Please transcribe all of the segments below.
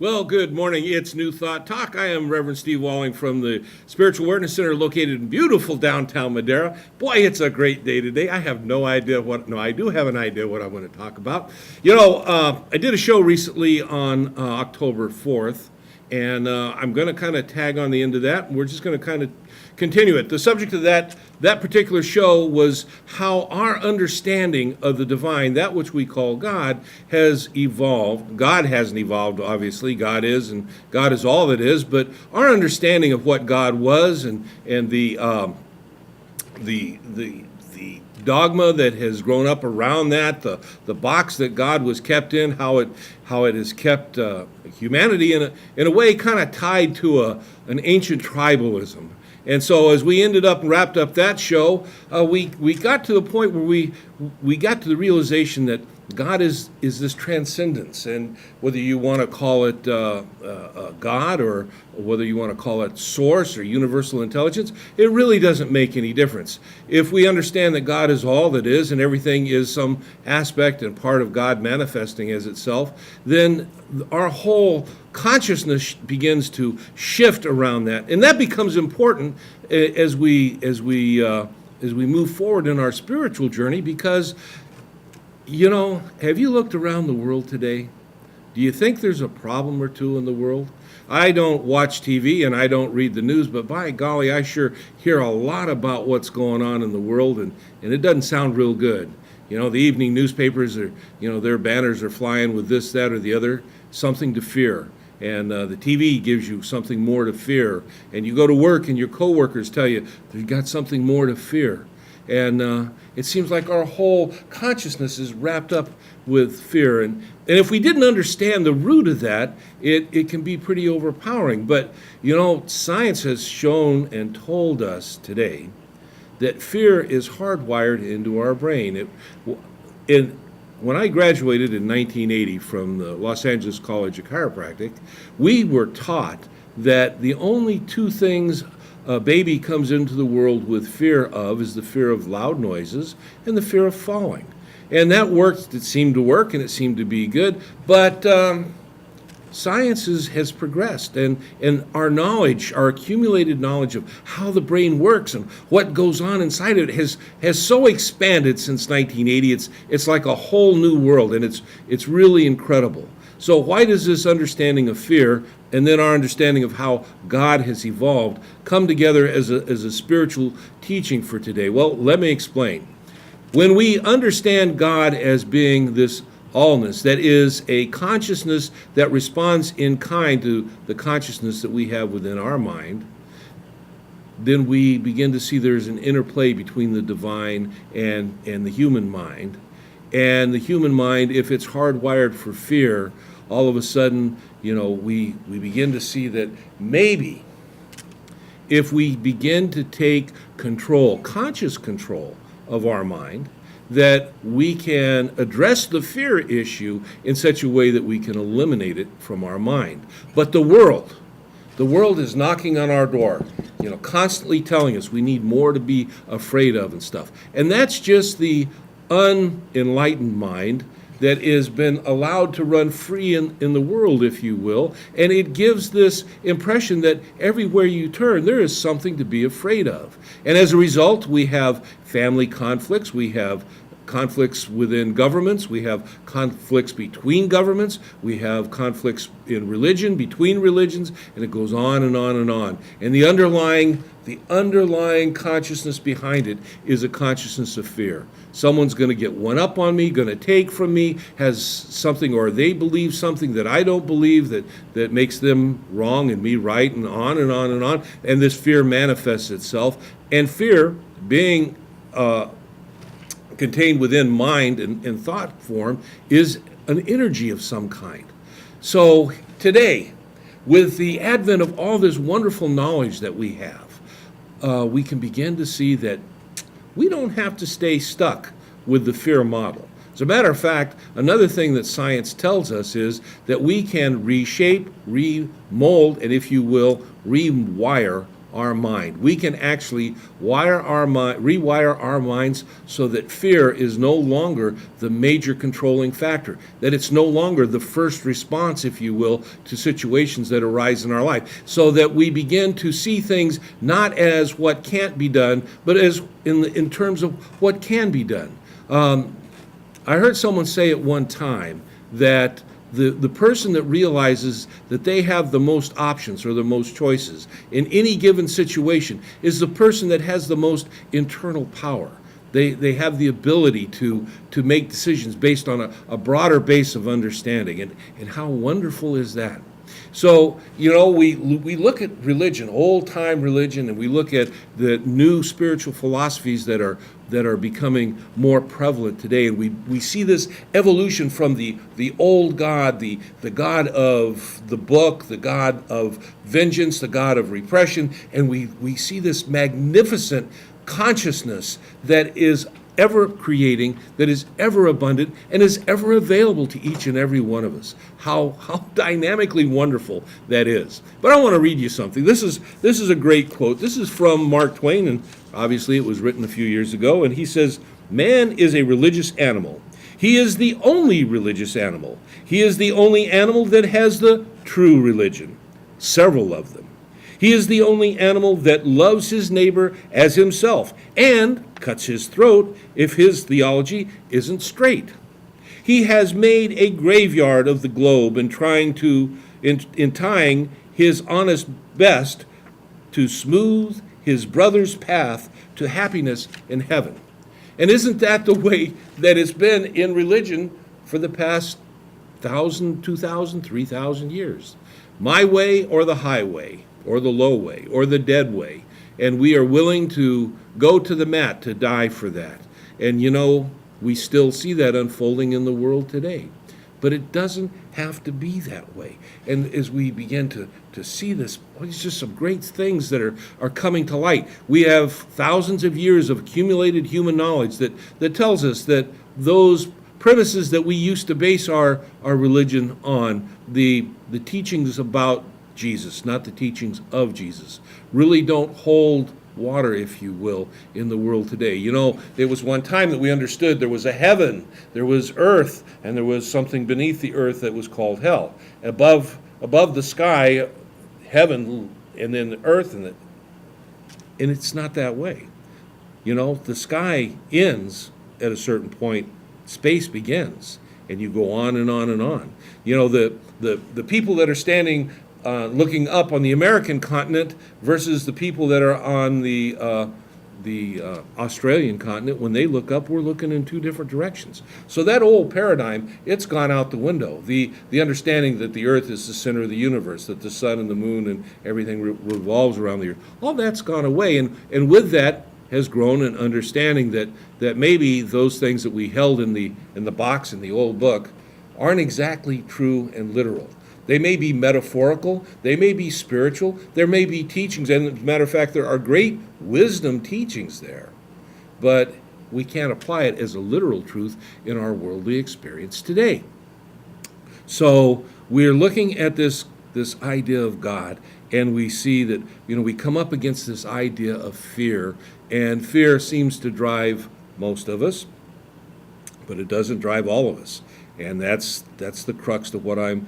Well, good morning. It's New Thought Talk. I am Rev Steve Walling from the Spiritual Awareness Center located in beautiful downtown Madera. Boy, it's a great day today. I have no idea I do have an idea what I'm going to talk about. I did a show recently on October 4th, and I'm going to kind of tag on the end of that, and we're just going to kind of continue it. The subject of that particular show was how our understanding of the divine, that which we call God, has evolved. God hasn't evolved, obviously. God is, and God is all that is. But our understanding of what God was and the dogma that has grown up around that, the box that God was kept in, how it has kept humanity in a way kind of tied to an ancient tribalism. And so as we ended up and wrapped up that show, we got to the point where we got to the realization that God is this transcendence, and whether you want to call it God or whether you want to call it source or universal intelligence, it really doesn't make any difference. If we understand that God is all that is and everything is some aspect and part of God manifesting as itself, then our whole consciousness begins to shift around that, and that becomes important as we move forward in our spiritual journey. Because have you looked around the world today? Do you think there's a problem or two in the world? I don't watch TV and I don't read the news, but by golly, I sure hear a lot about what's going on in the world, and it doesn't sound real good. The evening newspapers are, their banners are flying with this, that, or the other, something to fear. And the TV gives you something more to fear. And you go to work and your coworkers tell you they've got something more to fear. And it seems like our whole consciousness is wrapped up with fear. And if we didn't understand the root of that, it can be pretty overpowering. But, science has shown and told us today that fear is hardwired into our brain. When I graduated in 1980 from the Los Angeles College of Chiropractic, we were taught that the only two things a baby comes into the world with fear of is the fear of loud noises and the fear of falling. And that worked. It seemed to work, and it seemed to be good. But science has progressed, and our knowledge, our accumulated knowledge of how the brain works and what goes on inside it has so expanded since 1980. It's like a whole new world, and it's really incredible. So why does this understanding of fear and then our understanding of how God has evolved come together as a spiritual teaching for today? Well, let me explain. When we understand God as being this allness, that is a consciousness that responds in kind to the consciousness that we have within our mind, then we begin to see there's an interplay between the divine and the human mind. And the human mind, if it's hardwired for fear, all of a sudden, we begin to see that maybe if we begin to take control, conscious control of our mind, that we can address the fear issue in such a way that we can eliminate it from our mind. But the world is knocking on our door, constantly telling us we need more to be afraid of and stuff. And that's just the unenlightened mind that has been allowed to run free in the world, if you will. And it gives this impression that everywhere you turn, there is something to be afraid of. And as a result, we have family conflicts, we have conflicts within governments, we have conflicts between governments, we have conflicts in religion, between religions, and it goes on and on and on. And the underlying consciousness behind it is a consciousness of fear. Someone's going to get one up on me, going to take from me, has something, or they believe something that I don't believe, that makes them wrong and me right, and on and on and on. And this fear manifests itself. And fear, being contained within mind and thought form, is an energy of some kind. So today, with the advent of all this wonderful knowledge that we have, we can begin to see that we don't have to stay stuck with the fear model. As a matter of fact, another thing that science tells us is that we can reshape, remold, and if you will, rewire our mind. We can actually rewire our minds so that fear is no longer the major controlling factor, that it's no longer the first response, if you will, to situations that arise in our life, so that we begin to see things not as what can't be done, but as in terms of what can be done. I heard someone say at one time that the person that realizes that they have the most options or the most choices in any given situation is the person that has the most internal power. They have the ability to make decisions based on a broader base of understanding. And how wonderful is that? So, we look at religion, old-time religion, and we look at the new spiritual philosophies that are becoming more prevalent today, and we see this evolution from the old God, the God of the book, the God of vengeance, the God of repression, and we see this magnificent consciousness that is ever creating, that is ever abundant, and is ever available to each and every one of us. How dynamically wonderful that is. But I want to read you something. This is a great quote. This is from Mark Twain, and obviously it was written a few years ago, and he says, "Man is a religious animal. He is the only religious animal. He is the only animal that has the true religion, several of them. He is the only animal that loves his neighbor as himself and cuts his throat if his theology isn't straight. He has made a graveyard of the globe in tying his honest best to smooth his brother's path to happiness in heaven." And isn't that the way that it's been in religion for the past 1,000, 2,000, 3,000 years? My way or the highway, or the low way, or the dead way. And we are willing to go to the mat to die for that. And we still see that unfolding in the world today. But it doesn't have to be that way. And as we begin to see this, it's just some great things that are coming to light. We have thousands of years of accumulated human knowledge that tells us that those premises that we used to base our religion on, the teachings about Jesus, not the teachings of Jesus, really don't hold water, if you will, in the world today. There was one time that we understood there was a heaven, there was earth, and there was something beneath the earth that was called hell. Above the sky, heaven, and then the earth, and it's not that way. The sky ends at a certain point, space begins, and you go on and on and on. The people that are standing looking up on the American continent versus the people that are on the Australian continent, when they look up, we're looking in two different directions. So that old paradigm, it's gone out the window. The understanding that the earth is the center of the universe, that the sun and the moon and everything revolves around the earth, all that's gone away. And with that has grown an understanding that maybe those things that we held in the box in the old book aren't exactly true and literal. They may be metaphorical, they may be spiritual, there may be teachings, and as a matter of fact, there are great wisdom teachings there, but we can't apply it as a literal truth in our worldly experience today. So we're looking at this idea of God, and we see that, we come up against this idea of fear, and fear seems to drive most of us, but it doesn't drive all of us. And that's the crux of what I'm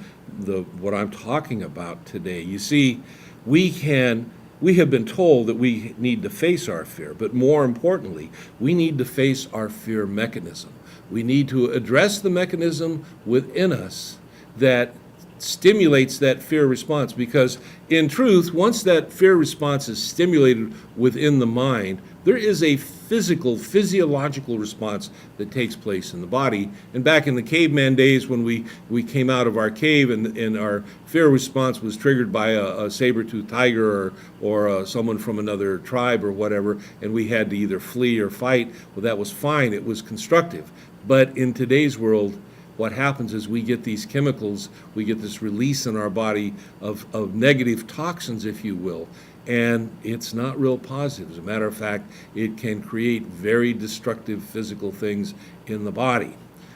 talking about today. You see, we have been told that we need to face our fear, but more importantly, we need to face our fear mechanism. We need to address the mechanism within us that stimulates that fear response, because in truth, once that fear response is stimulated within the mind, there is a physiological response that takes place in the body. And back in the caveman days, when we came out of our cave and our fear response was triggered by a saber-toothed tiger or someone from another tribe or whatever, and we had to either flee or fight, well, that was fine. It was constructive. But in today's world, what happens is we get these chemicals, we get this release in our body of negative toxins, if you will, and it's not real positive. As a matter of fact, it can create very destructive physical things in the body.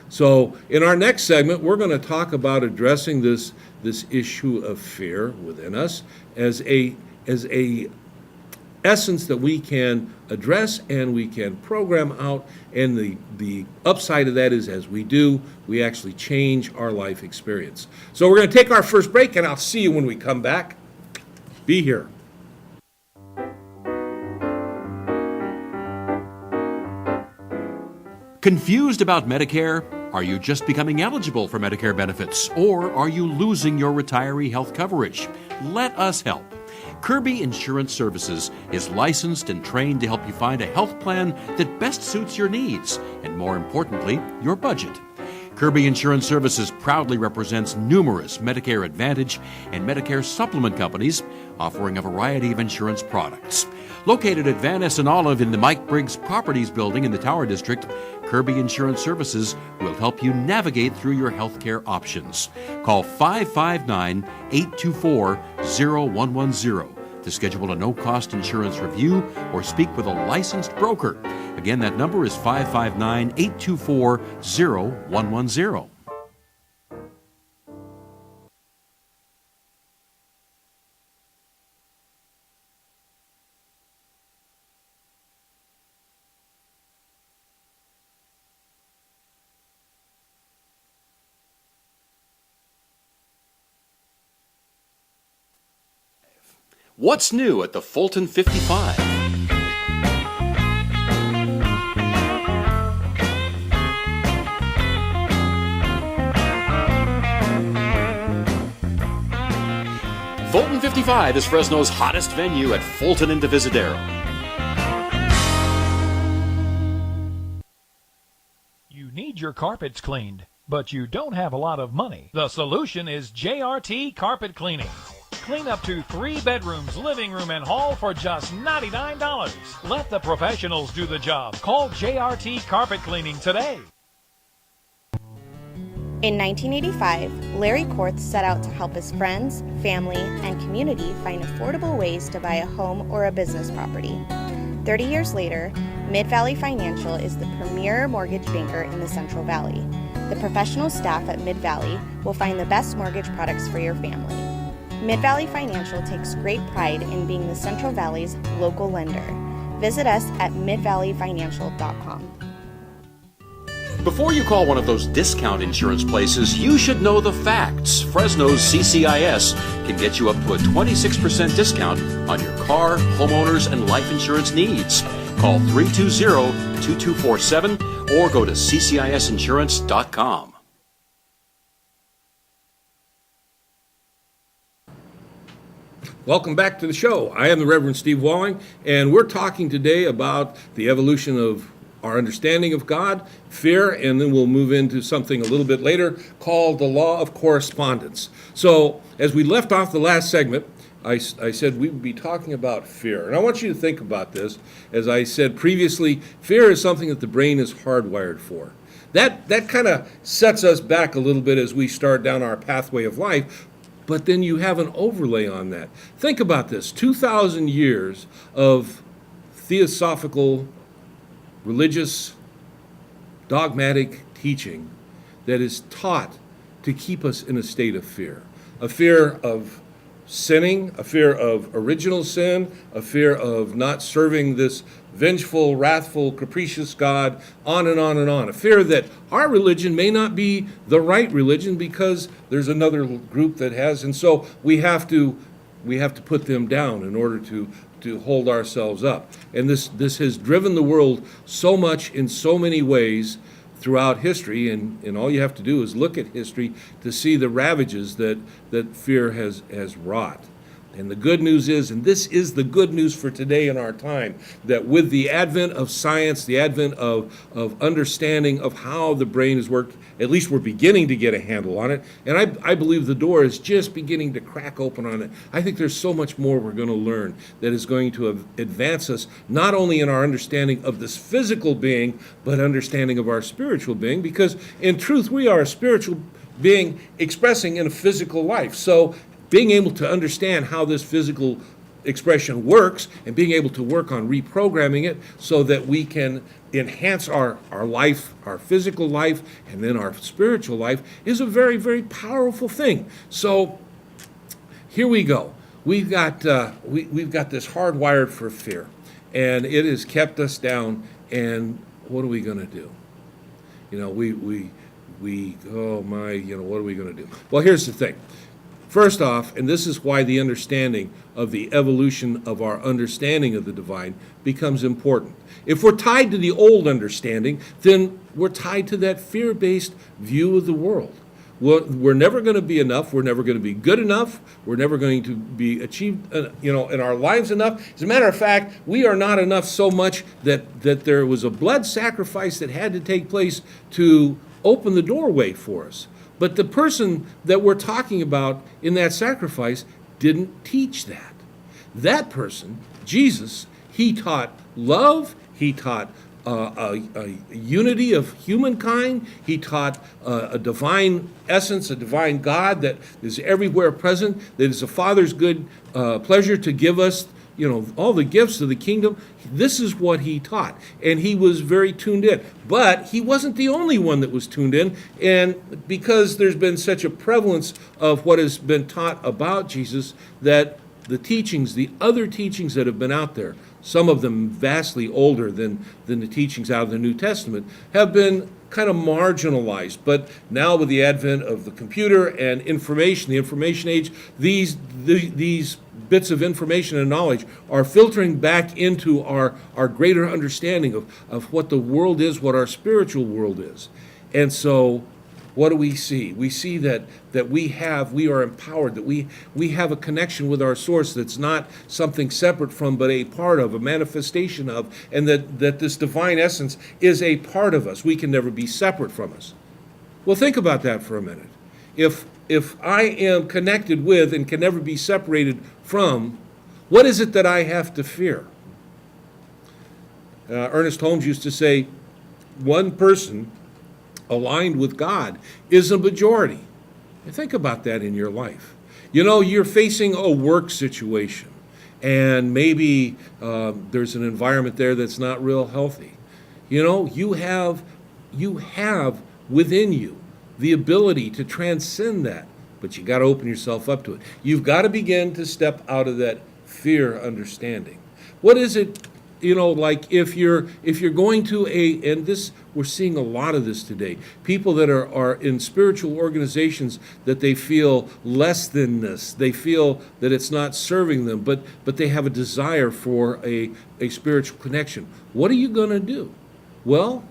So in our next segment, we're going to talk about addressing this issue of fear within us as a essence that we can address and we can program out, and the upside of that is, as we do, we actually change our life experience. So we're going to take our first break, and I'll see you when we come back. Be here. Confused about Medicare? Are you just becoming eligible for Medicare benefits, or are you losing your retiree health coverage? Let us help. Kirby Insurance Services is licensed and trained to help you find a health plan that best suits your needs and, more importantly, your budget. Kirby Insurance Services proudly represents numerous Medicare Advantage and Medicare Supplement companies offering a variety of insurance products. Located at Van Ness and Olive in the Mike Briggs Properties building in the Tower District, Kirby Insurance Services will help you navigate through your health care options. Call 559-824-0110 to schedule a no-cost insurance review or speak with a licensed broker. Again, that number is 559-824-0110. What's new at the Fulton 55? Fulton 55 is Fresno's hottest venue at Fulton and Divisadero. You need your carpets cleaned, but you don't have a lot of money. The solution is JRT Carpet Cleaning. Clean up to 3 bedrooms, living room, and hall for just $99. Let the professionals do the job. Call JRT Carpet Cleaning today. In 1985, Larry Korth set out to help his friends, family, and community find affordable ways to buy a home or a business property. 30 years later, Mid-Valley Financial is the premier mortgage banker in the Central Valley. The professional staff at Mid-Valley will find the best mortgage products for your family. Mid-Valley Financial takes great pride in being the Central Valley's local lender. Visit us at midvalleyfinancial.com. Before you call one of those discount insurance places, you should know the facts. Fresno's CCIS can get you up to a 26% discount on your car, homeowners, and life insurance needs. Call 320-2247 or go to ccIsinsurance.com. Welcome back to the show. I am the Reverend Steve Walling, and we're talking today about the evolution of our understanding of God, fear, and then we'll move into something a little bit later called the law of correspondence. So, as we left off the last segment, I said we would be talking about fear. And I want you to think about this. As I said previously, fear is something that the brain is hardwired for. That kind of sets us back a little bit as we start down our pathway of life. But then you have an overlay on that. Think about this. 2,000 years of theosophical, religious, dogmatic teaching that is taught to keep us in a state of fear. A fear of sinning, a fear of original sin, a fear of not serving this vengeful, wrathful, capricious God, on and on and on. A fear that our religion may not be the right religion because there's another group that has, and so we have to put them down in order to hold ourselves up. And this has driven the world so much in so many ways throughout history, and all you have to do is look at history to see the ravages that fear has wrought. And the good news is, and this is the good news for today in our time, that with the advent of science, the advent of understanding of how the brain has worked, at least we're beginning to get a handle on it. And I believe the door is just beginning to crack open on it. I think there's so much more we're going to learn that is going to advance us, not only in our understanding of this physical being, but understanding of our spiritual being, because in truth, we are a spiritual being expressing in a physical life. So being able to understand how this physical expression works and being able to work on reprogramming it so that we can enhance our life, our physical life, and then our spiritual life is a very, very powerful thing. So here we go. We've got this hardwired for fear, and it has kept us down. And what are we going to do? You know, oh my, you know, what are we going to do? Well, here's the thing. First off, and this is why the understanding of the evolution of our understanding of the divine becomes important. If we're tied to the old understanding, then we're tied to that fear-based view of the world. We're never going to be enough. We're never going to be good enough. We're never going to be achieved, in our lives enough. As a matter of fact, we are not enough so much that there was a blood sacrifice that had to take place to open the doorway for us. But the person that we're talking about in that sacrifice didn't teach that. That person, Jesus, he taught love, he taught a unity of humankind, he taught a divine essence, a divine God that is everywhere present, that is a Father's good pleasure to give us all the gifts of the kingdom. This is what he taught, and he was very tuned in. But he wasn't the only one that was tuned in, and because there's been such a prevalence of what has been taught about Jesus, that the other teachings that have been out there, some of them vastly older than the teachings out of the New Testament, have been kind of marginalized. But now with the advent of the computer and information, the information age, these bits of information and knowledge are filtering back into our greater understanding of what the world is, what our spiritual world is. And so what do we see? We see that we are empowered, that we have a connection with our source that's not something separate from, but a part of, a manifestation of, and that this divine essence is a part of us. We can never be separate from us. Well, think about that for a minute. If I am connected with and can never be separated from, what is it that I have to fear? Ernest Holmes used to say, one person aligned with God is a majority. And think about that in your life. You're facing a work situation, and maybe there's an environment there that's not real healthy. You have within you the ability to transcend that, but you got to open yourself up to it. You've got to begin to step out of that fear understanding. What is it? Like if you're going to and this, we're seeing a lot of this today, people that are in spiritual organizations that they feel less than this, they feel that it's not serving them, but they have a desire for a spiritual connection. What are you going to do? Well,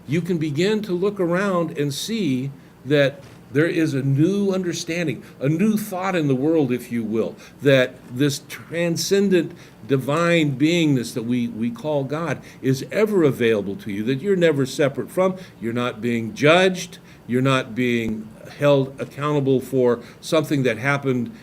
you can begin to look around and see that there is a new understanding, a new thought in the world, if you will, that this transcendent divine beingness that we call God is ever available to you, that you're never separate from, you're not being judged, you're not being held accountable for something that happened,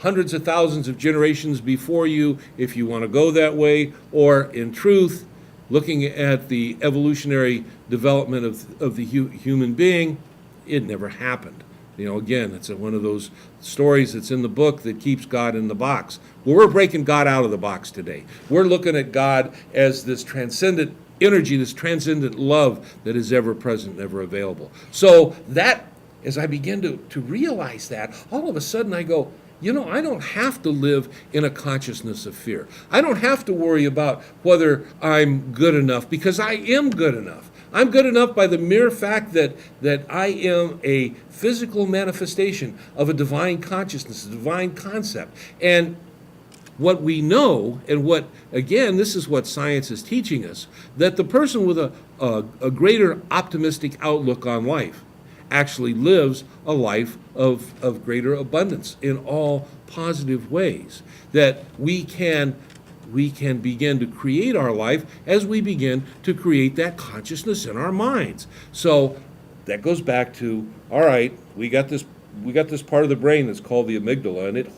hundreds of thousands of generations before you, if you want to go that way, or in truth, looking at the evolutionary development of the human being, it never happened. Again, it's one of those stories that's in the book that keeps God in the box. Well, we're breaking God out of the box today. We're looking at God as this transcendent energy, this transcendent love that is ever present, ever available. So that, as I begin to realize that, all of a sudden I go, I don't have to live in a consciousness of fear. I don't have to worry about whether I'm good enough, because I am good enough. I'm good enough by the mere fact that I am a physical manifestation of a divine consciousness, a divine concept. And what we know, and what, again, this is what science is teaching us, that the person with a greater optimistic outlook on life actually lives a life of greater abundance in all positive ways. That we can begin to create our life as we begin to create that consciousness in our minds. So that goes back to, all right, we got this part of the brain that's called the amygdala, and it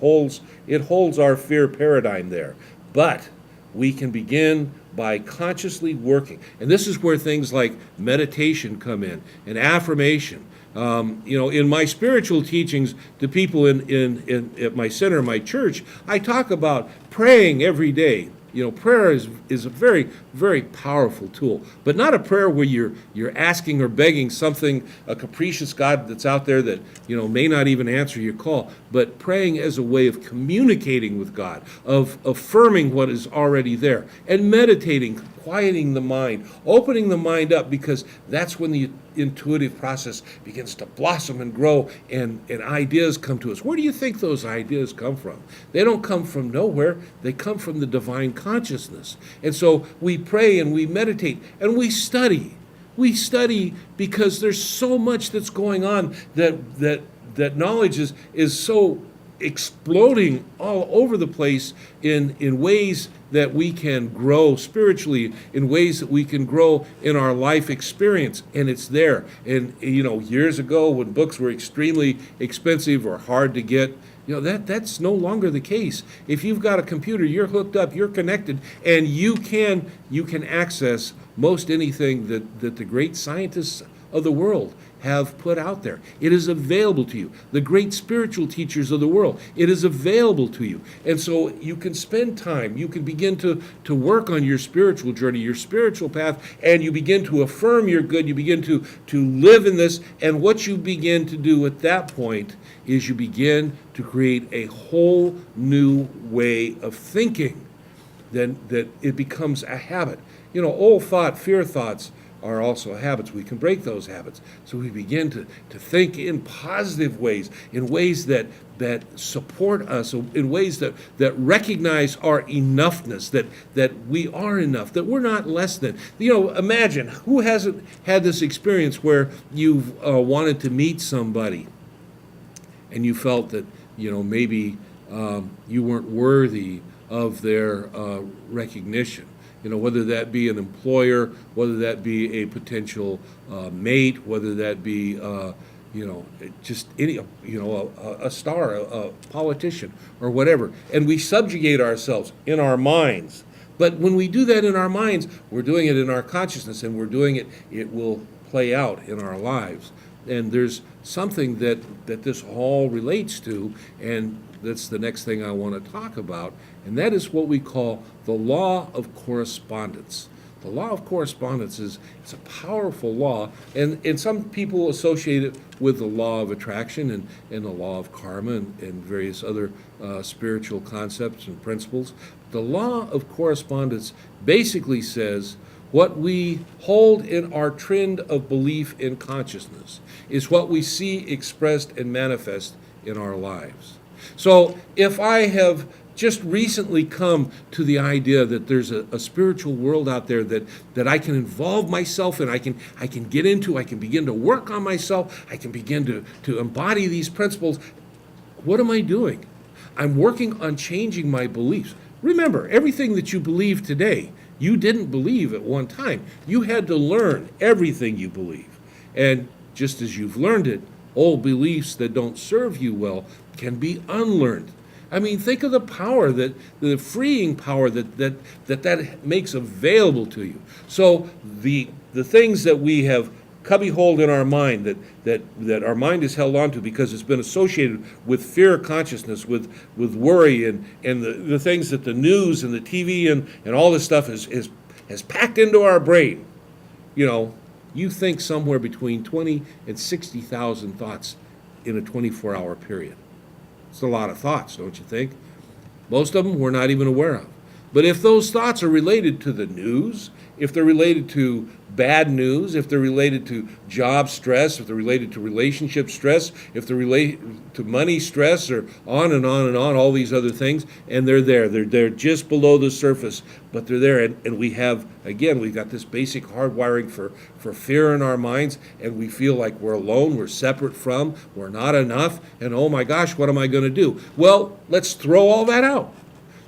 holds our fear paradigm there. But we can begin by consciously working. And this is where things like meditation come in, and affirmation. In my spiritual teachings to people at my center, my church, I talk about praying every day. Prayer is a very, very powerful tool, but not a prayer where you're asking or begging something, a capricious God that's out there that, may not even answer your call, but praying as a way of communicating with God, of affirming what is already there, and meditating, quieting the mind, opening the mind up, because that's when the intuitive process begins to blossom and grow, and ideas come to us. Where do you think those ideas come from? They don't come from nowhere. They come from the divine consciousness. And so we pray and we meditate and we study. We study because there's so much that's going on that knowledge is so exploding all over the place in ways that we can grow spiritually, in ways that we can grow in our life experience, and it's there. And years ago, when books were extremely expensive or hard to get, that's no longer the case. If you've got a computer, you're hooked up, you're connected, and you can access most anything that the great scientists of the world have put out there. It is available to you. The great spiritual teachers of the world, it is available to you. And so you can spend time, you can begin to work on your spiritual journey, your spiritual path, and you begin to affirm your good, you begin to live in this, and what you begin to do at that point is you begin to create a whole new way of thinking. Then that it becomes a habit. Old thought, fear thoughts are also habits. We can break those habits. So we begin to think in positive ways, in ways that support us, in ways that recognize our enoughness, that we are enough, that we're not less than. Imagine, who hasn't had this experience where you've wanted to meet somebody and you felt that, maybe you weren't worthy of their recognition. Whether that be an employer, whether that be a potential mate, whether that be, just any, a star, a politician, or whatever. And we subjugate ourselves in our minds. But when we do that in our minds, we're doing it in our consciousness, and it will play out in our lives. And there's something that this all relates to, and that's the next thing I want to talk about, and that is what we call the law of correspondence. The law of correspondence is a powerful law, and some people associate it with the law of attraction and the law of karma and various other spiritual concepts and principles. The law of correspondence basically says what we hold in our trend of belief in consciousness is what we see expressed and manifest in our lives. So if I have just recently come to the idea that there's a spiritual world out there that I can involve myself in, I can get into, I can begin to work on myself, I can begin to embody these principles, what am I doing? I'm working on changing my beliefs. Remember, everything that you believe today, you didn't believe at one time. You had to learn everything you believe. And just as you've learned it, old beliefs that don't serve you well can be unlearned. I mean, think of the power, the freeing power that makes available to you. So the things that we have cubbyholed in our mind, that our mind is held on to because it's been associated with fear consciousness, with worry, and the things that the news and the TV and all this stuff has packed into our brain. You think somewhere between 20 and 60,000 thoughts in a 24-hour period. It's a lot of thoughts, don't you think? Most of them we're not even aware of. But if those thoughts are related to the news, if they're related to bad news, if they're related to job stress, if they're related to relationship stress, if they're related to money stress, or on and on and on, all these other things, and they're there. They're just below the surface, but they're there. And we have, again, we've got this basic hardwiring for fear in our minds, and we feel like we're alone, we're separate from, we're not enough, and oh my gosh, what am I going to do? Well, let's throw all that out.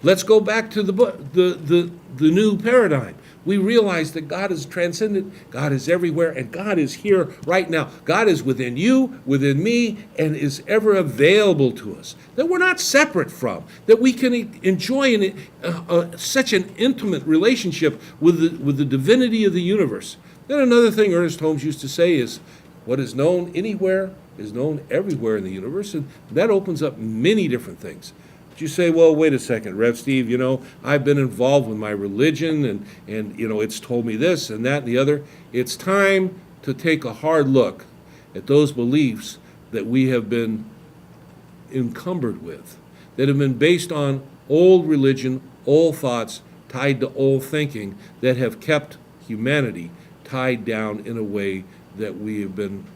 Let's go back to the new paradigm. We realize that God is transcendent, God is everywhere, and God is here right now. God is within you, within me, and is ever available to us. That we're not separate from, that we can enjoy such an intimate relationship with the divinity of the universe. Then another thing Ernest Holmes used to say is, what is known anywhere is known everywhere in the universe, and that opens up many different things. You say, well, wait a second, Rev Steve, I've been involved with my religion and it's told me this and that and the other. It's time to take a hard look at those beliefs that we have been encumbered with, that have been based on old religion, old thoughts, tied to old thinking, that have kept humanity tied down in a way that we have been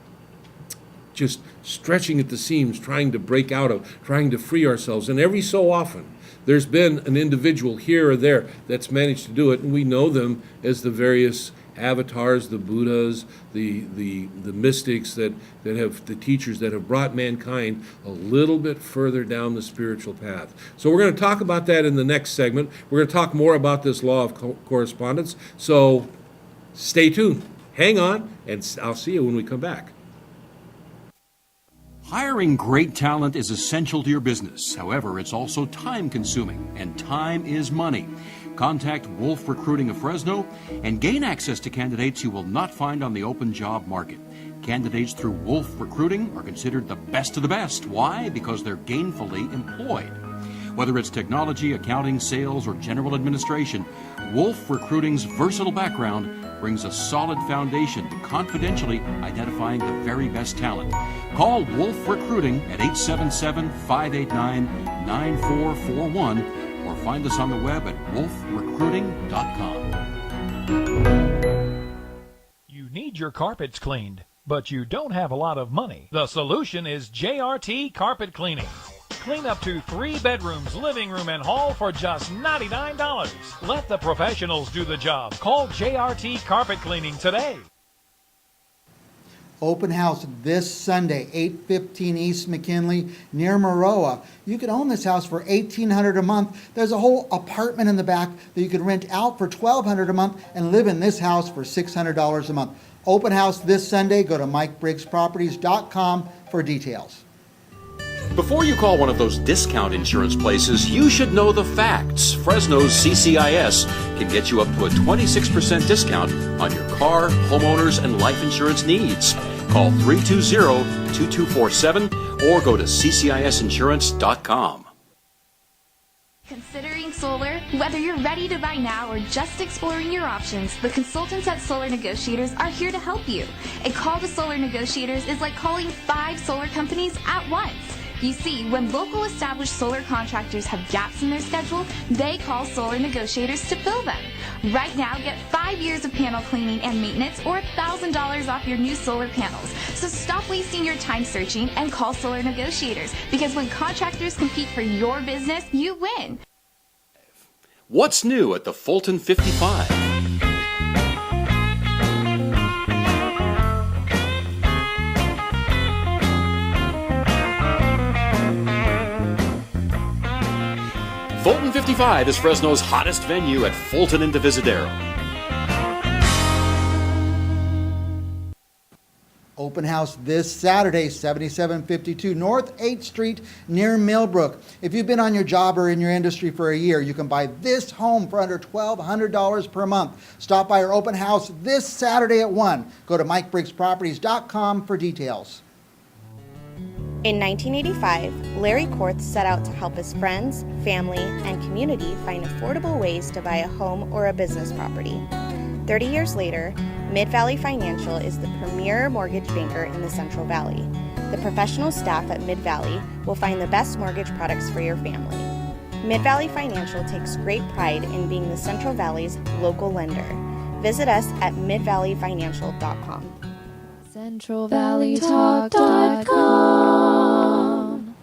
just stretching at the seams, trying to break out of, trying to free ourselves. And every so often, there's been an individual here or there that's managed to do it, and we know them as the various avatars, the Buddhas, the mystics that have, the teachers that have brought mankind a little bit further down the spiritual path. So we're going to talk about that in the next segment. We're going to talk more about this law of correspondence. So stay tuned, hang on, and I'll see you when we come back. Hiring great talent is essential to your business. However, it's also time-consuming, and time is money. Contact Wolf Recruiting of Fresno and gain access to candidates you will not find on the open job market. Candidates through Wolf Recruiting are considered the best of the best. Why? Because they're gainfully employed. Whether it's technology, accounting, sales, or general administration, Wolf Recruiting's versatile background brings a solid foundation to confidentially identifying the very best talent. Call Wolf Recruiting at 877-589-9441 or find us on the web at wolfrecruiting.com. You need your carpets cleaned, but you don't have a lot of money. The solution is JRT Carpet Cleaning. Clean up to 3 bedrooms, living room, and hall for just $99. Let the professionals do the job. Call JRT Carpet Cleaning today. Open house this Sunday, 815 East McKinley, near Maroa. You can own this house for $1,800 a month. There's a whole apartment in the back that you could rent out for $1,200 a month and live in this house for $600 a month. Open house this Sunday. Go to MikeBriggsProperties.com for details. Before you call one of those discount insurance places, you should know the facts. Fresno's CCIS can get you up to a 26% discount on your car, homeowners, and life insurance needs. Call 320-2247 or go to ccisinsurance.com. Considering solar? Whether you're ready to buy now or just exploring your options, the consultants at Solar Negotiators are here to help you. A call to Solar Negotiators is like calling 5 solar companies at once. You see, when local established solar contractors have gaps in their schedule, they call Solar Negotiators to fill them. Right now, get 5 years of panel cleaning and maintenance or $1,000 off your new solar panels. So stop wasting your time searching and call Solar Negotiators, because when contractors compete for your business, you win. What's new at the Fulton 55? Fulton 55 is Fresno's hottest venue at Fulton and Divisadero. Open house this Saturday, 7752 North 8th Street near Millbrook. If you've been on your job or in your industry for a year, you can buy this home for under $1,200 per month. Stop by our open house this Saturday at 1. Go to MikeBriggsProperties.com for details. In 1985, Larry Kortz set out to help his friends, family, and community find affordable ways to buy a home or a business property. 30 years later, Mid-Valley Financial is the premier mortgage banker in the Central Valley. The professional staff at Mid-Valley will find the best mortgage products for your family. Mid-Valley Financial takes great pride in being the Central Valley's local lender. Visit us at midvalleyfinancial.com. CentralValleyTalk.com.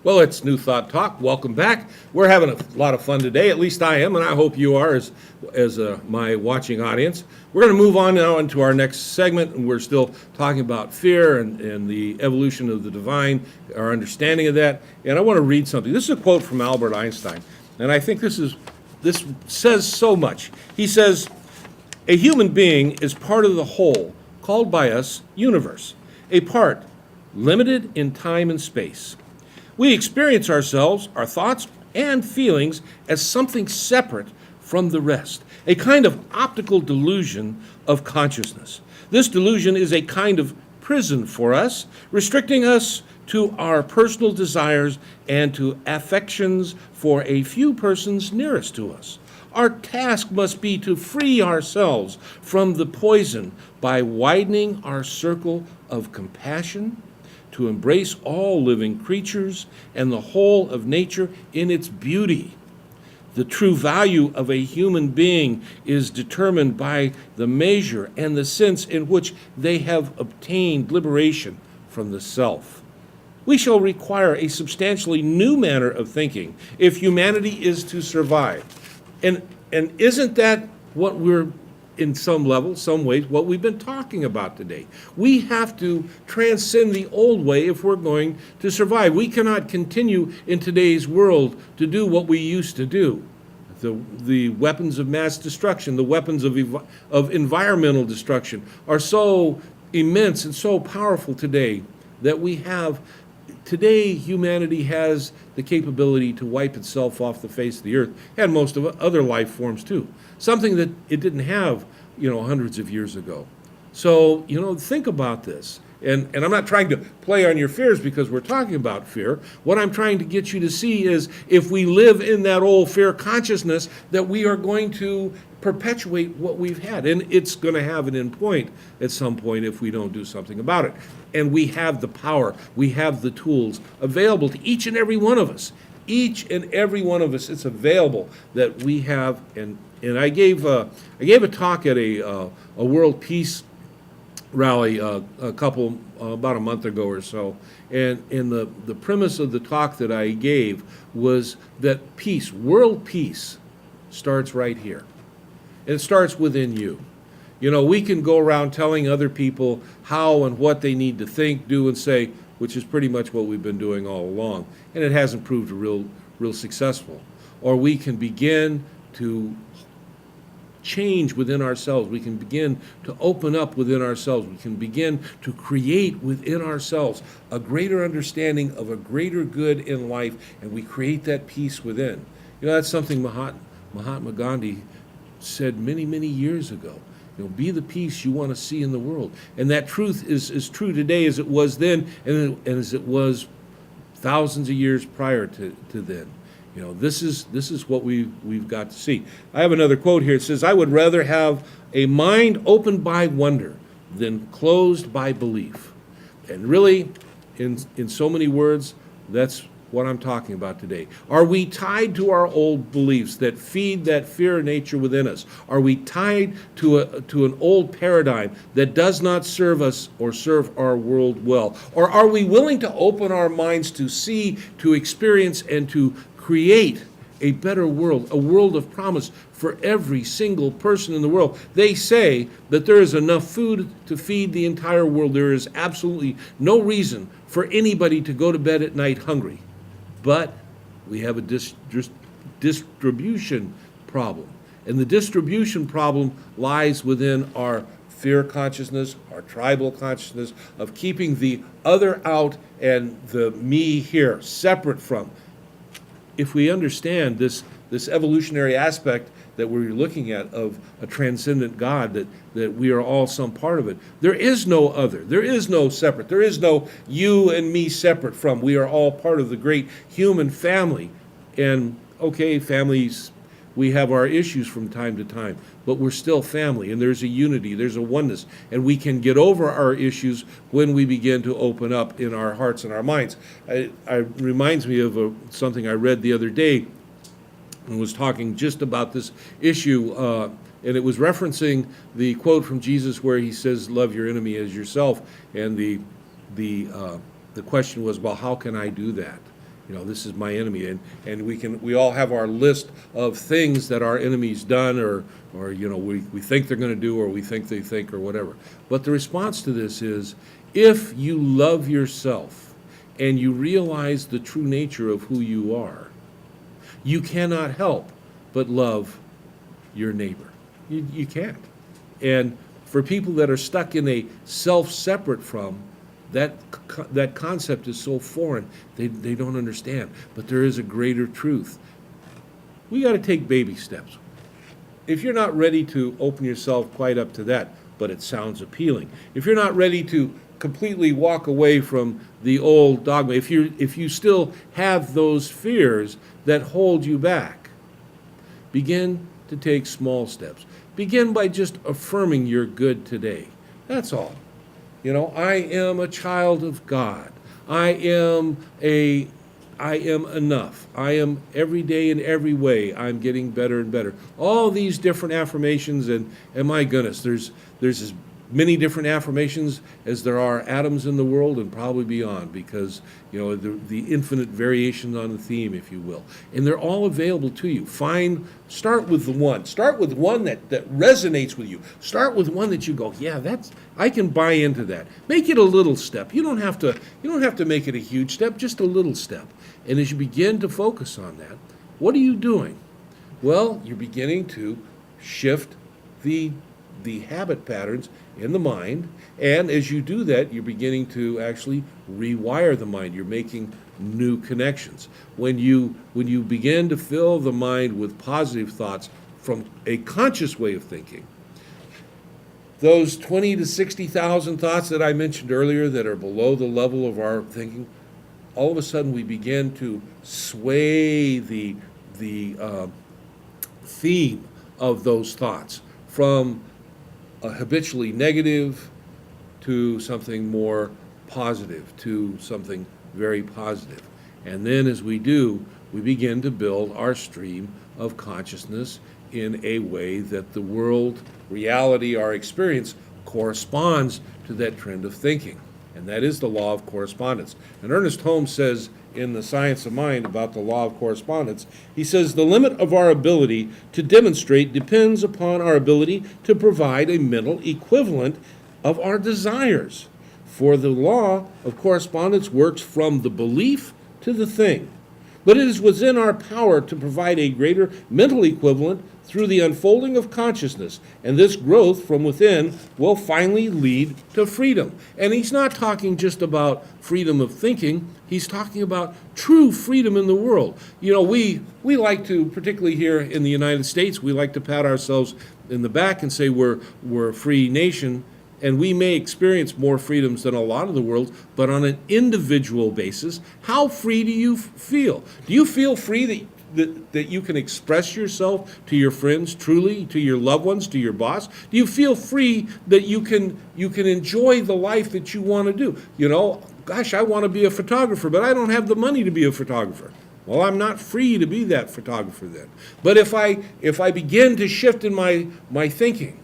Well, it's New Thought Talk. Welcome back. We're having a lot of fun today. At least I am, and I hope you are as my watching audience. We're going to move on now into our next segment, and we're still talking about fear and the evolution of the divine, our understanding of that. And I want to read something. This is a quote from Albert Einstein, and I think this says so much. He says, "A human being is part of the whole, called by us universe, a part limited in time and space. We experience ourselves, our thoughts, and feelings as something separate from the rest, a kind of optical delusion of consciousness. This delusion is a kind of prison for us, restricting us to our personal desires and to affections for a few persons nearest to us. Our task must be to free ourselves from the poison by widening our circle of compassion, to embrace all living creatures and the whole of nature in its beauty. The true value of a human being is determined by the measure and the sense in which they have obtained liberation from the self. We shall require a substantially new manner of thinking if humanity is to survive." And isn't that what we're, in some level, some ways, what we've been talking about today? We have to transcend the old way if we're going to survive. We cannot continue in today's world to do what we used to do. The weapons of mass destruction, the weapons of environmental destruction are so immense and so powerful today that today humanity has the capability to wipe itself off the face of the earth, and most of other life forms too. Something that it didn't have, hundreds of years ago. So, think about this. And I'm not trying to play on your fears because we're talking about fear. What I'm trying to get you to see is if we live in that old fear consciousness, that we are going to perpetuate what we've had. And it's going to have an end point at some point if we don't do something about it. And we have the power, we have the tools available to each and every one of us. Each and every one of us, it's available that we have. And I gave a talk at a world peace rally about a month ago or so, and the premise of the talk that I gave was that peace, world peace, starts right here. It starts within you. We can go around telling other people how and what they need to think, do, and say, which is pretty much what we've been doing all along, and it hasn't proved real successful. Or we can begin to change within ourselves. We can begin to open up within ourselves. We can begin to create within ourselves a greater understanding of a greater good in life, and we create that peace within. That's something Mahatma Gandhi said many, many years ago. Be the peace you want to see in the world. And that truth is as true today as it was then and as it was thousands of years prior to then. This is what we've got to see. I have another quote here. It says, "I would rather have a mind opened by wonder than closed by belief." And really, in so many words, that's what I'm talking about today. Are we tied to our old beliefs that feed that fear nature within us? Are we tied to an old paradigm that does not serve us or serve our world well? Or are we willing to open our minds to see, to experience, and to create a better world, a world of promise for every single person in the world? They say that there is enough food to feed the entire world. There is absolutely no reason for anybody to go to bed at night hungry. But we have a distribution problem. And the distribution problem lies within our fear consciousness, our tribal consciousness of keeping the other out and the me here, separate from. If we understand this evolutionary aspect that we're looking at of a transcendent God, that we are all some part of it, there is no other. There is no separate. There is no you and me separate from. We are all part of the great human family. And, okay, families, we have our issues from time to time, but we're still family, and there's a unity, there's a oneness, and we can get over our issues when we begin to open up in our hearts and our minds. It reminds me of something I read the other day, and was talking just about this issue, and it was referencing the quote from Jesus where he says, "Love your enemy as yourself," and the question was, well, how can I do that? This is my enemy, and we all have our list of things that our enemy's done, or we think they're going to do, or we think they think, or whatever. But the response to this is, if you love yourself and you realize the true nature of who you are, you cannot help but love your neighbor. You can't. And for people that are stuck in a self-separate from, that concept is so foreign, they don't understand. But there is a greater truth. We got to take baby steps. If you're not ready to open yourself quite up to that, but it sounds appealing. If you're not ready to completely walk away from the old dogma, if you still have those fears that hold you back, begin to take small steps. Begin by just affirming you're good today. That's all. I am a child of God. I am enough. I am every day in every way. I'm getting better and better. All these different affirmations, and my goodness, there's as many different affirmations as there are atoms in the world, and probably beyond, because the infinite variations on the theme, if you will, and they're all available to you. Start with the one. Start with one that resonates with you. Start with one that you go, yeah, I can buy into that. Make it a little step. You don't have to make it a huge step, just a little step. And as you begin to focus on that, what are you doing? Well, you're beginning to shift the habit patterns in the mind, and as you do that, you're beginning to actually rewire the mind. You're making new connections. When you begin to fill the mind with positive thoughts from a conscious way of thinking, those 20 to 60,000 thoughts that I mentioned earlier that are below the level of our thinking, all of a sudden we begin to sway the theme of those thoughts from a habitually negative to something more positive, to something very positive. And then as we do, we begin to build our stream of consciousness in a way that the world, reality, our experience corresponds to that trend of thinking. And that is the law of correspondence. And Ernest Holmes says in The Science of Mind about the law of correspondence, he says, the limit of our ability to demonstrate depends upon our ability to provide a mental equivalent of our desires. For the law of correspondence works from the belief to the thing. But it is within our power to provide a greater mental equivalent through the unfolding of consciousness, and this growth from within will finally lead to freedom. And he's not talking just about freedom of thinking, he's talking about true freedom in the world. We like to, particularly here in the United States, we like to pat ourselves in the back and say we're a free nation, and we may experience more freedoms than a lot of the world, but on an individual basis, how free do you feel? Do you feel free that you can express yourself to your friends, truly, to your loved ones, to your boss? Do you feel free that you can enjoy the life that you want to do? Gosh, I want to be a photographer, but I don't have the money to be a photographer. Well, I'm not free to be that photographer then. But if I begin to shift in my thinking,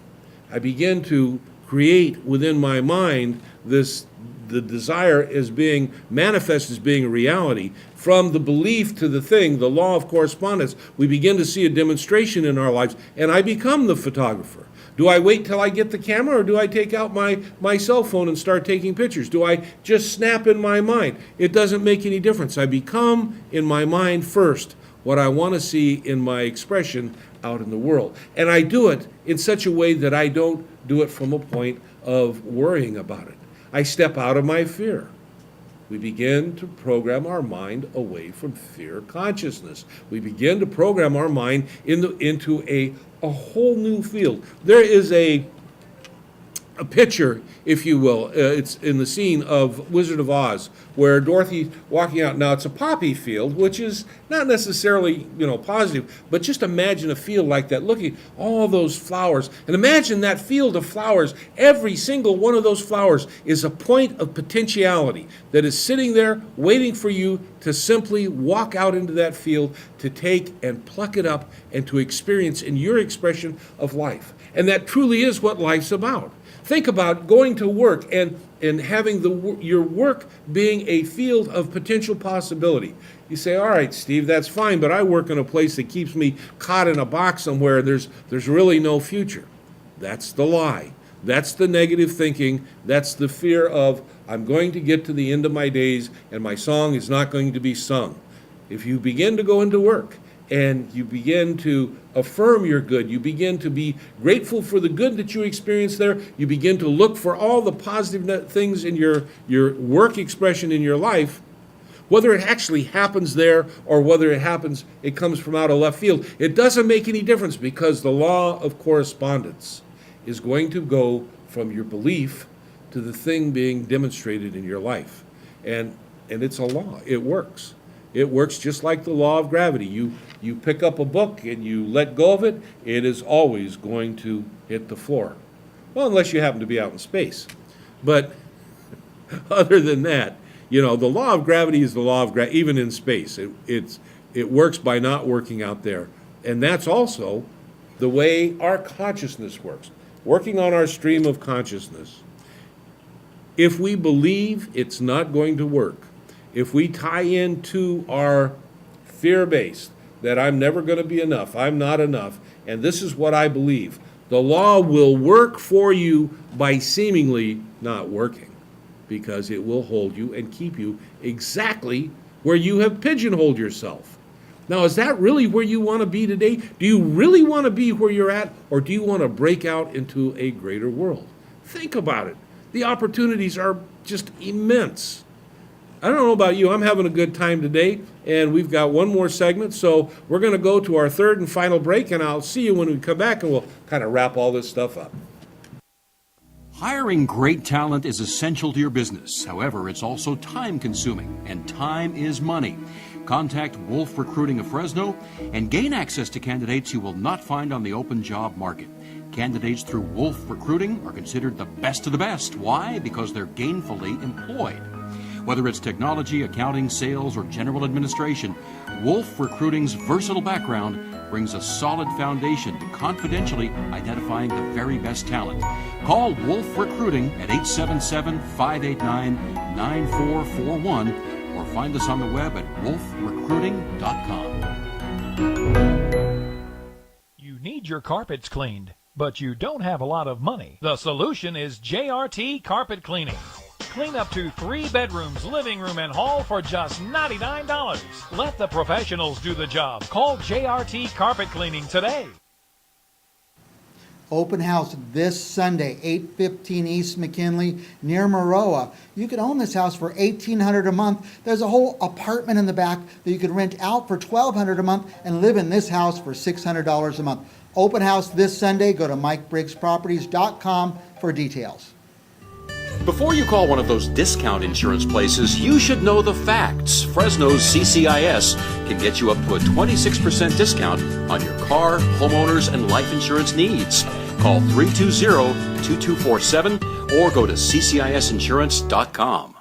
I begin to create within my mind the desire as being manifest as being a reality. From the belief to the thing, the law of correspondence, we begin to see a demonstration in our lives, and I become the photographer. Do I wait till I get the camera, or do I take out my cell phone and start taking pictures? Do I just snap in my mind? It doesn't make any difference. I become in my mind first what I want to see in my expression out in the world. And I do it in such a way that I don't do it from a point of worrying about it. I step out of my fear. We begin to program our mind away from fear consciousness. We begin to program our mind into a whole new field. There is a picture, if you will. It's in the scene of Wizard of Oz, where Dorothy walking out. Now it's a poppy field, which is not necessarily positive, but just imagine a field like that, looking at all those flowers, and imagine that field of flowers. Every single one of those flowers is a point of potentiality that is sitting there waiting for you to simply walk out into that field, to take and pluck it up and to experience in your expression of life. And that truly is what life's about. Think about going to work and having your work being a field of potential possibility. You say, all right, Steve, that's fine, but I work in a place that keeps me caught in a box somewhere. There's really no future. That's the lie. That's the negative thinking. That's the fear of, I'm going to get to the end of my days and my song is not going to be sung. If you begin to go into work and you begin to affirm your good, you begin to be grateful for the good that you experience there, you begin to look for all the positive things in your work expression in your life, whether it actually happens there or whether it comes from out of left field, it doesn't make any difference, because the law of correspondence is going to go from your belief to the thing being demonstrated in your life. And it's a law. It works. It works just like the law of gravity. You pick up a book and you let go of it, it is always going to hit the floor. Well, unless you happen to be out in space. But other than that, the law of gravity is the law of gravity, even in space. It works by not working out there. And that's also the way our consciousness works. Working on our stream of consciousness. If we believe it's not going to work, if we tie into our fear-based, that I'm never going to be enough, I'm not enough, and this is what I believe, the law will work for you by seemingly not working, because it will hold you and keep you exactly where you have pigeonholed yourself. Now, is that really where you want to be today? Do you really want to be where you're at, or do you want to break out into a greater world? Think about it. The opportunities are just immense. I don't know about you, I'm having a good time today, and we've got one more segment, so we're going to go to our third and final break, and I'll see you when we come back, and we'll kind of wrap all this stuff up. Hiring great talent is essential to your business. However, it's also time-consuming, and time is money. Contact Wolf Recruiting of Fresno and gain access to candidates you will not find on the open job market. Candidates through Wolf Recruiting are considered the best of the best. Why? Because they're gainfully employed. Whether it's technology, accounting, sales, or general administration, Wolf Recruiting's versatile background brings a solid foundation to confidentially identifying the very best talent. Call Wolf Recruiting at 877-589-9441 or find us on the web at wolfrecruiting.com. You need your carpets cleaned, but you don't have a lot of money. The solution is JRT Carpet Cleaning. Clean up to 3 bedrooms, living room, and hall for just $99. Let the professionals do the job. Call JRT Carpet Cleaning today. Open house this Sunday, 815 East McKinley, near Maroa. You could own this house for $1,800 a month. There's a whole apartment in the back that you could rent out for $1,200 a month and live in this house for $600 a month. Open house this Sunday. Go to MikeBriggsProperties.com for details. Before you call one of those discount insurance places, you should know the facts. Fresno's CCIS can get you up to a 26% discount on your car, homeowners, and life insurance needs. Call 320-2247 or go to ccisinsurance.com.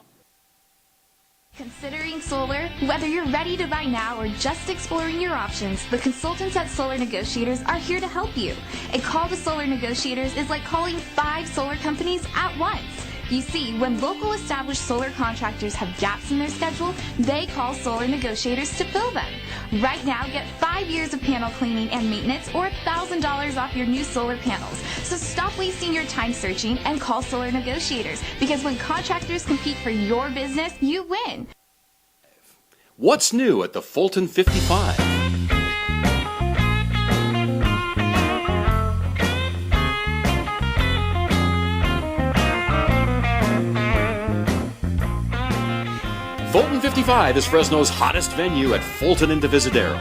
Considering solar? Whether you're ready to buy now or just exploring your options, the consultants at Solar Negotiators are here to help you. A call to Solar Negotiators is like calling 5 solar companies at once. You see, when local established solar contractors have gaps in their schedule, they call Solar Negotiators to fill them. Right now, get 5 years of panel cleaning and maintenance or $1,000 off your new solar panels. So stop wasting your time searching and call Solar Negotiators, because when contractors compete for your business, you win. What's new at the Fulton 55? Fulton 55 is Fresno's hottest venue at Fulton and Divisadero.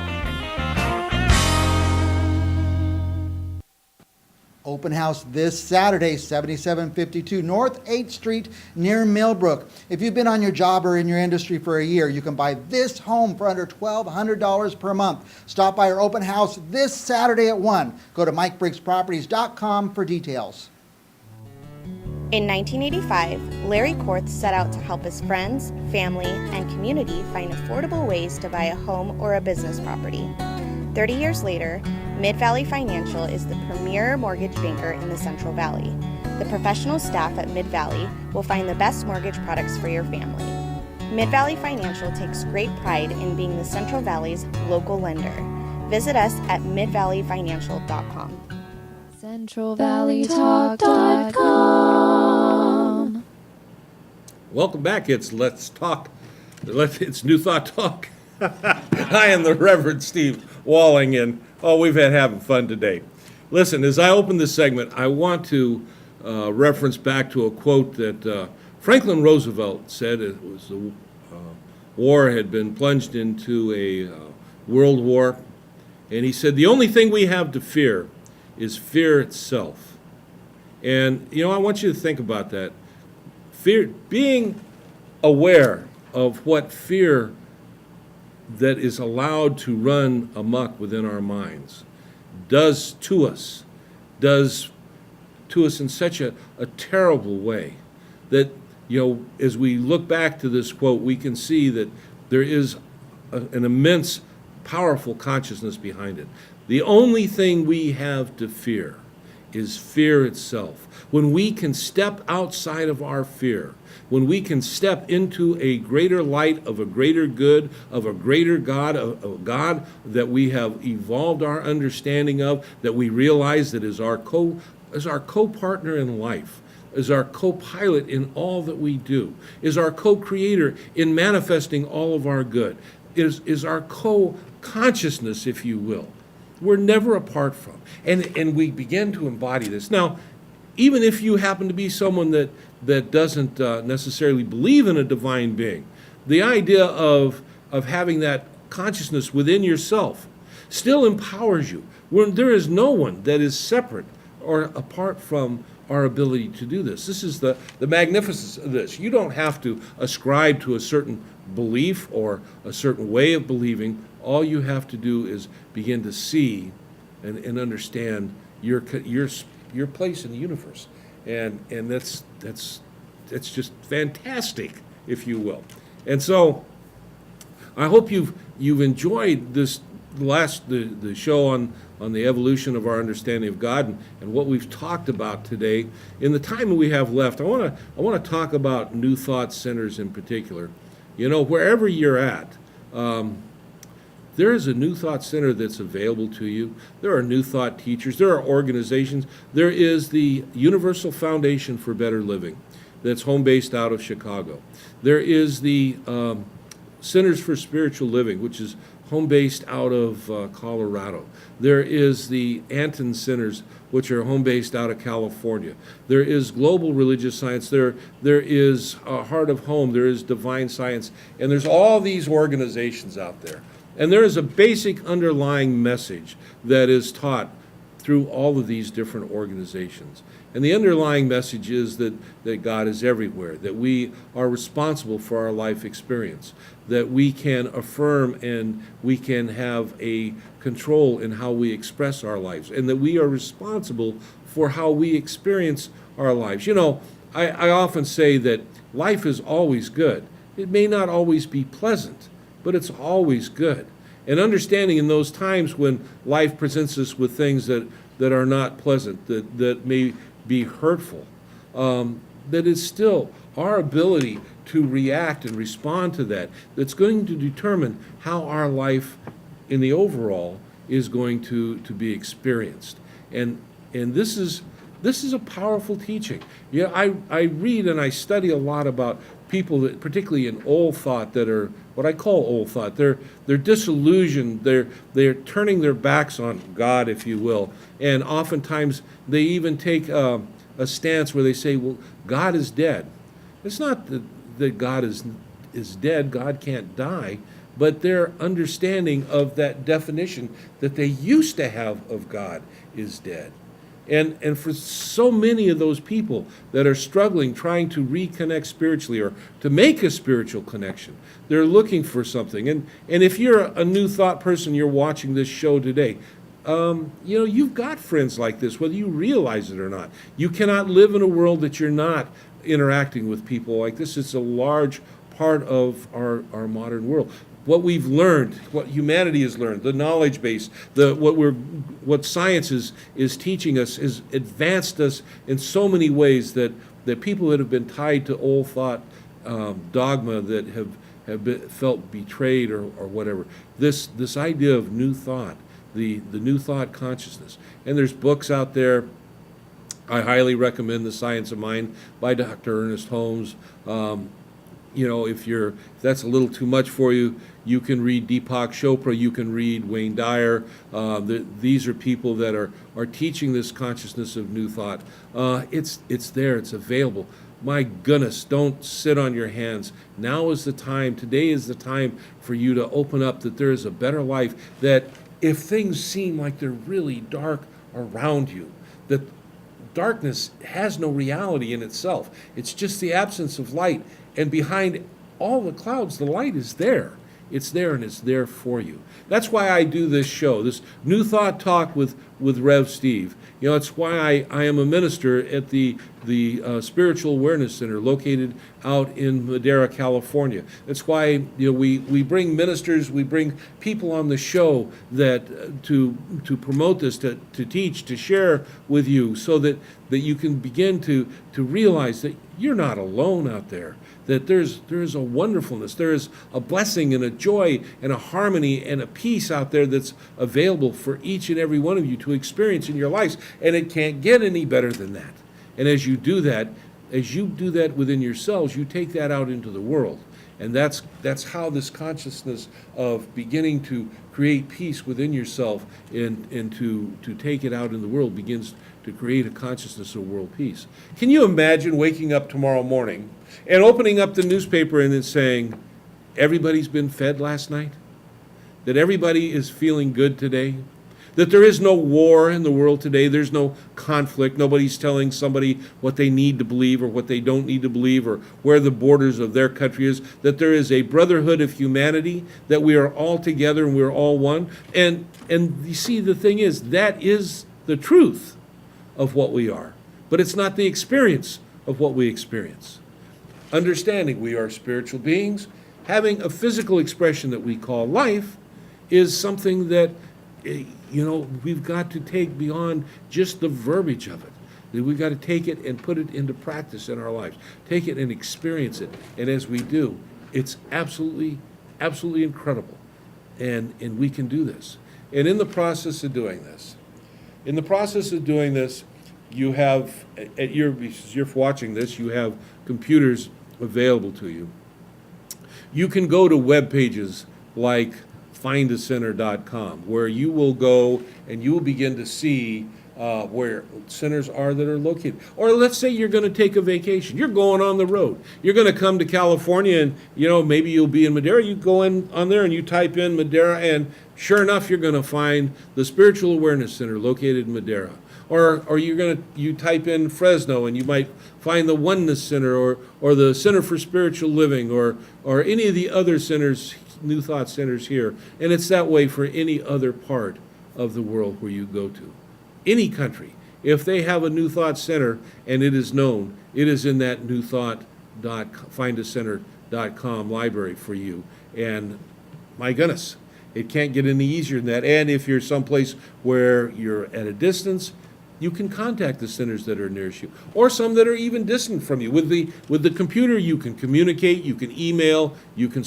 Open house this Saturday, 7752 North 8th Street near Millbrook. If you've been on your job or in your industry for a year, you can buy this home for under $1,200 per month. Stop by our open house this Saturday at 1. Go to MikeBriggsProperties.com for details. In 1985, Larry Korth set out to help his friends, family, and community find affordable ways to buy a home or a business property. 30 years later, Mid-Valley Financial is the premier mortgage banker in the Central Valley. The professional staff at Mid-Valley will find the best mortgage products for your family. Mid-Valley Financial takes great pride in being the Central Valley's local lender. Visit us at midvalleyfinancial.com. CentralValleyTalk.com. Welcome back. It's Let's Talk. It's New Thought Talk. I am the Reverend Steve Walling, and we've had having fun today. Listen, as I open this segment, I want to reference back to a quote that Franklin Roosevelt said. It was the war had been plunged into a world war, and he said, "The only thing we have to fear is fear itself." And, I want you to think about that. Fear, being aware of what fear that is allowed to run amok within our minds does to us in such a terrible way that, as we look back to this quote, we can see that there is an immense, powerful consciousness behind it. The only thing we have to fear is fear itself. When we can step outside of our fear, when we can step into a greater light of a greater good, of a greater God, a God that we have evolved our understanding of, that we realize that is our co-partner in life, is our co-pilot in all that we do, is our co-creator in manifesting all of our good, is our co-consciousness, if you will. We're never apart from. And we begin to embody this. Now, even if you happen to be someone that doesn't necessarily believe in a divine being, the idea of having that consciousness within yourself still empowers you. There is no one that is separate or apart from our ability to do this. This is the magnificence of this. You don't have to ascribe to a certain belief or a certain way of believing. All you have to do is begin to see and understand your place in the universe, and that's just fantastic, if you will. And so, I hope you've enjoyed the show on the evolution of our understanding of God and what we've talked about today. In the time that we have left, I want to talk about New Thought Centers in particular. Wherever you're at. There is a New Thought Center that's available to you. There are New Thought teachers. There are organizations. There is the Universal Foundation for Better Living that's home-based out of Chicago. There is the Centers for Spiritual Living, which is home-based out of Colorado. There is the Anton Centers, which are home-based out of California. There is Global Religious Science. There is Heart of Home. There is Divine Science. And there's all these organizations out there. And there is a basic underlying message that is taught through all of these different organizations. And the underlying message is that God is everywhere, that we are responsible for our life experience, that we can affirm and we can have a control in how we express our lives, and that we are responsible for how we experience our lives. I often say that life is always good. It may not always be pleasant, but it's always good. And understanding in those times when life presents us with things that are not pleasant, that may be hurtful, that it's still our ability to react and respond to that's going to determine how our life in the overall is going to be experienced. And this is a powerful teaching. I read and I study a lot about people that, particularly in old thought, that are what I call old thought. They're disillusioned. They're turning their backs on God, if you will. And oftentimes they even take a stance where they say, "Well, God is dead." It's not that God is dead. God can't die. But their understanding of that definition that they used to have of God is dead. And for so many of those people that are struggling, trying to reconnect spiritually or to make a spiritual connection, they're looking for something. And if you're a New Thought person, you're watching this show today, you've got friends like this, whether you realize it or not. You cannot live in a world that you're not interacting with people like this. It's a large part of our modern world. What we've learned, what humanity has learned, the knowledge base, what science is teaching us, has advanced us in so many ways that people that have been tied to old thought dogma that have felt betrayed or whatever. This idea of new thought, the new thought consciousness, and there's books out there. I highly recommend The Science of Mind by Dr. Ernest Holmes. If that's a little too much for you, you can read Deepak Chopra, you can read Wayne Dyer. These are people that are teaching this consciousness of new thought. It's there, it's available. My goodness, don't sit on your hands. Now is the time, today is the time for you to open up that there is a better life, that if things seem like they're really dark around you, that darkness has no reality in itself. It's just the absence of light. And behind all the clouds, the light is there. It's there, and it's there for you. That's why I do this show, this New Thought Talk with Rev Steve. It's why I am a minister at the Spiritual Awareness Center located out in Madera, California. That's why we bring ministers, we bring people on the show that to promote this, to teach, to share with you, so that you can begin to realize that you're not alone out there. That there's a wonderfulness, there is a blessing and a joy and a harmony and a peace out there that's available for each and every one of you to experience in your lives, and it can't get any better than that. And as you do that within yourselves, you take that out into the world, and that's how this consciousness of beginning to create peace within yourself and to take it out in the world begins to create a consciousness of world peace. Can you imagine waking up tomorrow morning and opening up the newspaper and then saying, everybody's been fed last night? That everybody is feeling good today? That there is no war in the world today? There's no conflict? Nobody's telling somebody what they need to believe or what they don't need to believe or where the borders of their country is? That there is a brotherhood of humanity? That we are all together and we're all one? And you see, the thing is, that is the truth of what we are. But it's not the experience of what we experience. Understanding we are spiritual beings, having a physical expression that we call life, is something that we've got to take beyond just the verbiage of it. We've got to take it and put it into practice in our lives. Take it and experience it. And as we do, it's absolutely, absolutely incredible. And we can do this. And in the process of doing this, you have, because you're watching this, you have computers available to you. You can go to web pages like findacenter.com, where you will go and you will begin to see where centers are that are located. Or let's say you're going to take a vacation. You're going on the road. You're going to come to California, and maybe you'll be in Madera. You go in on there and you type in Madera, and sure enough, you're going to find the Spiritual Awareness Center located in Madera. Or you type in Fresno, and you might find the Oneness Center or the Center for Spiritual Living or any of the other centers, New Thought centers here. And it's that way for any other part of the world where you go to. Any country, if they have a New Thought center and it is known, it is in that New Thought findacenter.com library for you. And my goodness, it can't get any easier than that. And if you're someplace where you're at a distance, you can contact the centers that are nearest you, or some that are even distant from you. With the computer, you can communicate, you can email, you can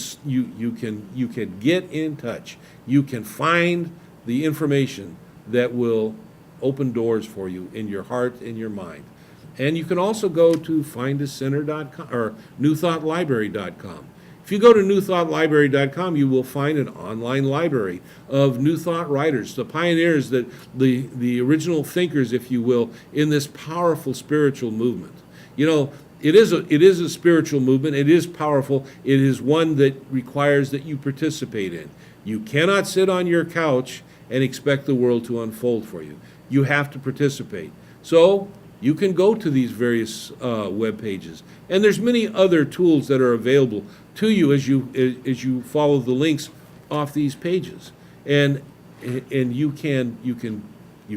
get in touch. You can find the information that will open doors for you in your heart and your mind. And you can also go to findacenter.com or newthoughtlibrary.com. If you go to newthoughtlibrary.com, you will find an online library of New Thought writers, the pioneers, that the original thinkers, if you will, in this powerful spiritual movement. It is a spiritual movement. It is powerful. It is one that requires that you participate in. You cannot sit on your couch and expect the world to unfold for you. You have to participate. So you can go to these various web pages, and there's many other tools that are available to you as you follow the links off these pages, and you can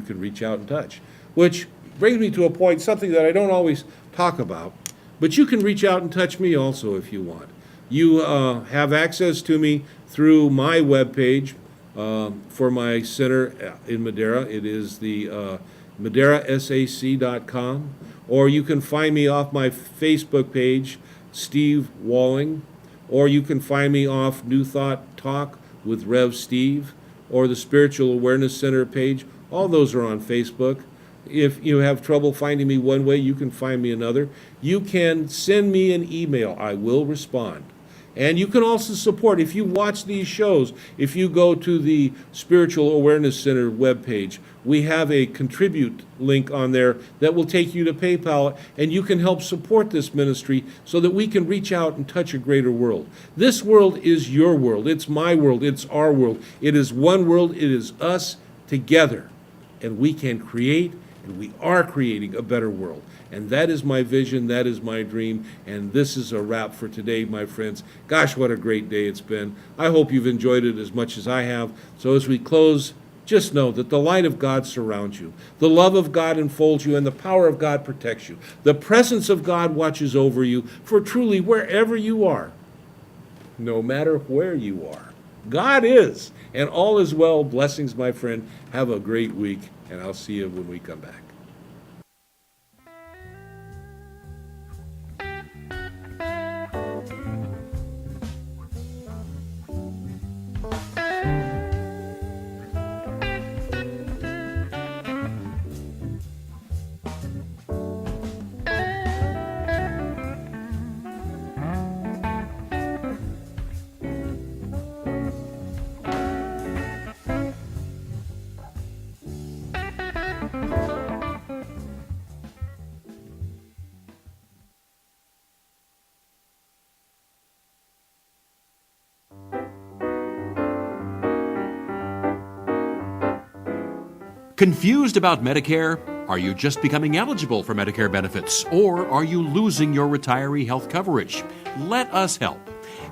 reach out and touch. Which brings me to a point, something that I don't always talk about, but you can reach out and touch me also if you want. You have access to me through my webpage for my center in Madera. It is the MaderaSAC.com, or you can find me off my Facebook page, Steve Walling, or you can find me off New Thought Talk with Rev Steve, or the Spiritual Awareness Center page. All those are on Facebook. If you have trouble finding me one way, you can find me another. You can send me an email. I will respond. And you can also support, if you watch these shows, if you go to the Spiritual Awareness Center webpage, we have a contribute link on there that will take you to PayPal, and you can help support this ministry so that we can reach out and touch a greater world. This world is your world. It's my world. It's our world. It is one world. It is us together. And we can create, and we are creating a better world. And that is my vision, that is my dream, and this is a wrap for today, my friends. Gosh, what a great day it's been. I hope you've enjoyed it as much as I have. So as we close, just know that the light of God surrounds you. The love of God enfolds you, and the power of God protects you. The presence of God watches over you, for truly wherever you are, no matter where you are, God is, and all is well. Blessings, my friend. Have a great week, and I'll see you when we come back. Confused about Medicare? Are you just becoming eligible for Medicare benefits? Or are you losing your retiree health coverage? Let us help.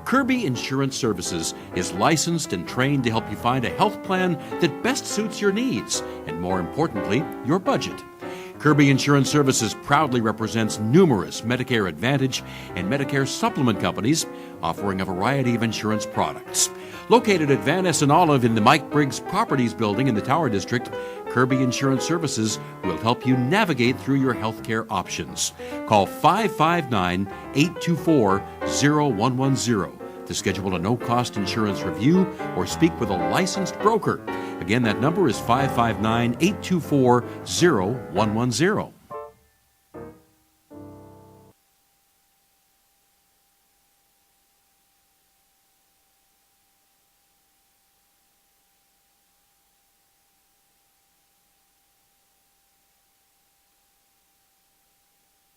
Kirby Insurance Services is licensed and trained to help you find a health plan that best suits your needs and, more importantly, your budget. Kirby Insurance Services proudly represents numerous Medicare Advantage and Medicare Supplement companies offering a variety of insurance products. Located at Van Ness and Olive in the Mike Briggs Properties Building in the Tower District, Kirby Insurance Services will help you navigate through your healthcare options. Call 559-824-0110 to schedule a no-cost insurance review or speak with a licensed broker. Again, that number is 559-824-0110.